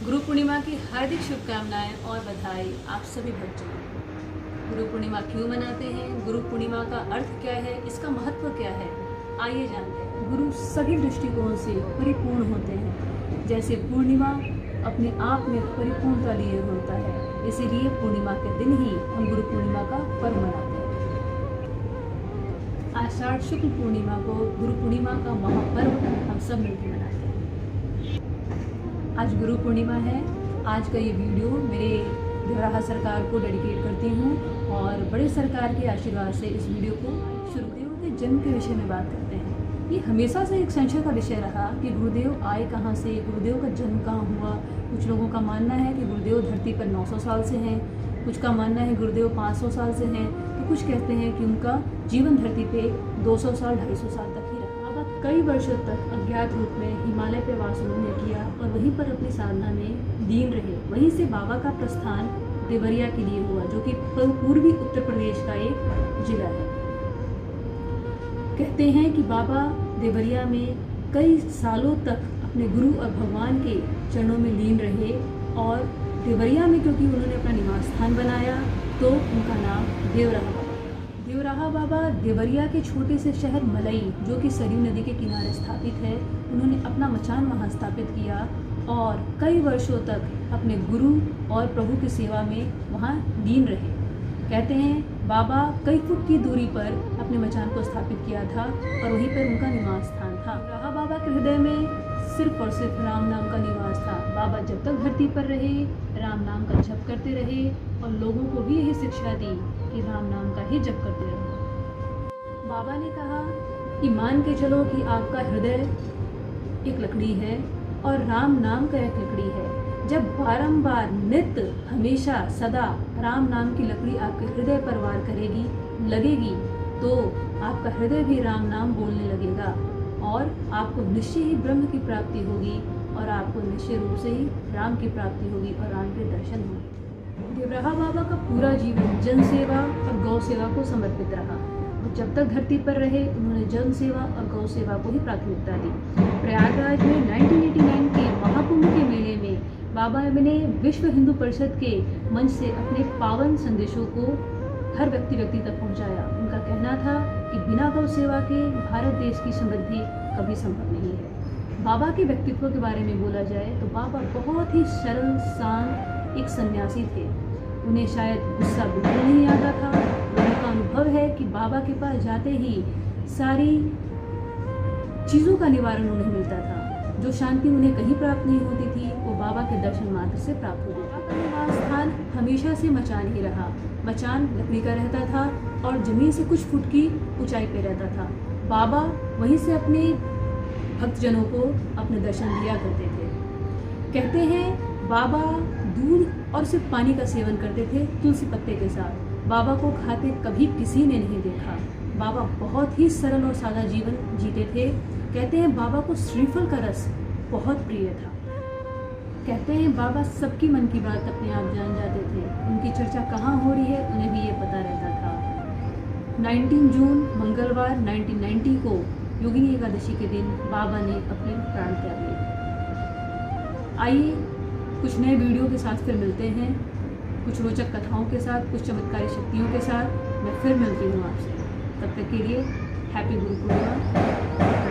गुरु पूर्णिमा की हार्दिक शुभकामनाएं और बधाई आप सभी भक्तों को। गुरु पूर्णिमा क्यों मनाते हैं, गुरु पूर्णिमा का अर्थ क्या है, इसका महत्व क्या है, आइए जानते हैं। गुरु सभी दृष्टिकोण से परिपूर्ण होते हैं। जैसे पूर्णिमा अपने आप में परिपूर्णता लिए होता है, इसीलिए पूर्णिमा के दिन ही हम गुरु पूर्णिमा का पर्व मनाते हैं। आषाढ़ शुक्ल पूर्णिमा को गुरु पूर्णिमा का महापर्व हम सब मिलकर मनाते हैं। आज गुरु पूर्णिमा है। आज का ये वीडियो मेरे देवराहा सरकार को डेडिकेट करती हूँ और बड़े सरकार के आशीर्वाद से इस वीडियो को गुरुदेव के जन्म के विषय में बात करते हैं। ये हमेशा से एक संशय का विषय रहा कि गुरुदेव आए कहाँ से, गुरुदेव का जन्म कहाँ हुआ। कुछ लोगों का मानना है कि गुरुदेव धरती पर 900 साल से हैं, कुछ का मानना है गुरुदेव 500 साल से हैं, तो कुछ कहते हैं कि उनका जीवन धरती पे 200 साल 250 साल तक ही रहा। बाबा कई वर्षों तक अज्ञात रूप में हिमालय पे वास उन्होंने किया और वहीं पर अपनी साधना में लीन रहे। वहीं से बाबा का प्रस्थान देवरिया के लिए हुआ, जो कि पूर्वी उत्तर प्रदेश का एक जिला है। कहते हैं कि बाबा देवरिया में कई सालों तक अपने गुरु और भगवान के चरणों में लीन रहे और देवरिया में क्योंकि उन्होंने अपना निवास स्थान बनाया तो उनका नाम देवराहा बाबा। देवराहा बाबा देवरिया के छोटे से शहर मलई, जो कि सरयू नदी के किनारे स्थापित है, उन्होंने अपना मचान वहाँ स्थापित किया और कई वर्षों तक अपने गुरु और प्रभु की सेवा में वहाँ लीन रहे। कहते हैं बाबा कई फुट की दूरी पर अपने मचान को स्थापित किया था और वहीं पर उनका निवास स्थान था। देवराहा बाबा के हृदय में सिर्फ और सिर्फ राम नाम का निवास था। बाबा जब तक धरती पर रहे राम नाम का जप करते रहे और लोगों को भी यही शिक्षा दी कि राम नाम का ही जप करते रहो। बाबा ने कहा कि मान के चलो कि आपका हृदय एक लकड़ी है और राम नाम का एक लकड़ी है। जब बारंबार नित्य हमेशा सदा राम नाम की लकड़ी आपके हृदय पर वार करेगी लगेगी तो आपका हृदय भी राम नाम बोलने लगेगा और आपको निश्चय ही ब्रह्म की प्राप्ति होगी और आपको निश्चय रूप से ही राम की प्राप्ति होगी और राम के दर्शन होंगे। देवराहा बाबा का पूरा जीवन जन सेवा और गौ सेवा को समर्पित रहा और जब तक धरती पर रहे उन्होंने जन सेवा और गौ सेवा को ही प्राथमिकता दी। प्रयागराज में 1989 के महाकुंभ के मेले में बाबा ने विश्व हिंदू परिषद के मंच से अपने पावन संदेशों को हर व्यक्ति तक पहुंचाया। उनका कहना था कि बिना गौ सेवा के भारत देश की समृद्धि कभी संभव नहीं है। बाबा के व्यक्तित्व के बारे में बोला जाए तो बाबा बहुत ही सरल शांत एक सन्यासी थे। उन्हें शायद गुस्सा बिल्कुल नहीं आता था। उनका अनुभव है कि बाबा के पास जाते ही सारी चीज़ों का निवारण उन्हें मिलता था। जो शांति उन्हें कहीं प्राप्त नहीं होती थी वो बाबा के दर्शन मात्र से प्राप्त होती थी। बाबा का निवास स्थान हमेशा से मचान ही रहा। मचान लकड़ी का रहता था और जमीन से कुछ फुट की ऊंचाई पे रहता था। बाबा वहीं से अपने भक्तजनों को अपने दर्शन दिया करते थे। कहते हैं बाबा दूध और सिर्फ पानी का सेवन करते थे तुलसी पत्ते के साथ। बाबा को खाते कभी किसी ने नहीं देखा। बाबा बहुत ही सरल और सादा जीवन जीते थे। कहते हैं बाबा को श्रीफल का रस बहुत प्रिय था। कहते हैं बाबा सबकी मन की बात अपने आप जान जाते थे। उनकी चर्चा कहाँ हो रही है उन्हें भी ये पता रहता था। 19 जून मंगलवार 1990 को योगिनी एकादशी के दिन बाबा ने अपने प्राण त्याग लिए। आइए कुछ नए वीडियो के साथ फिर मिलते हैं, कुछ रोचक कथाओं के साथ, कुछ चमत्कारी शक्तियों के साथ मैं फिर मिलती हूँ आपसे। तब तक के लिए हैप्पी गुरु पूर्णिमा।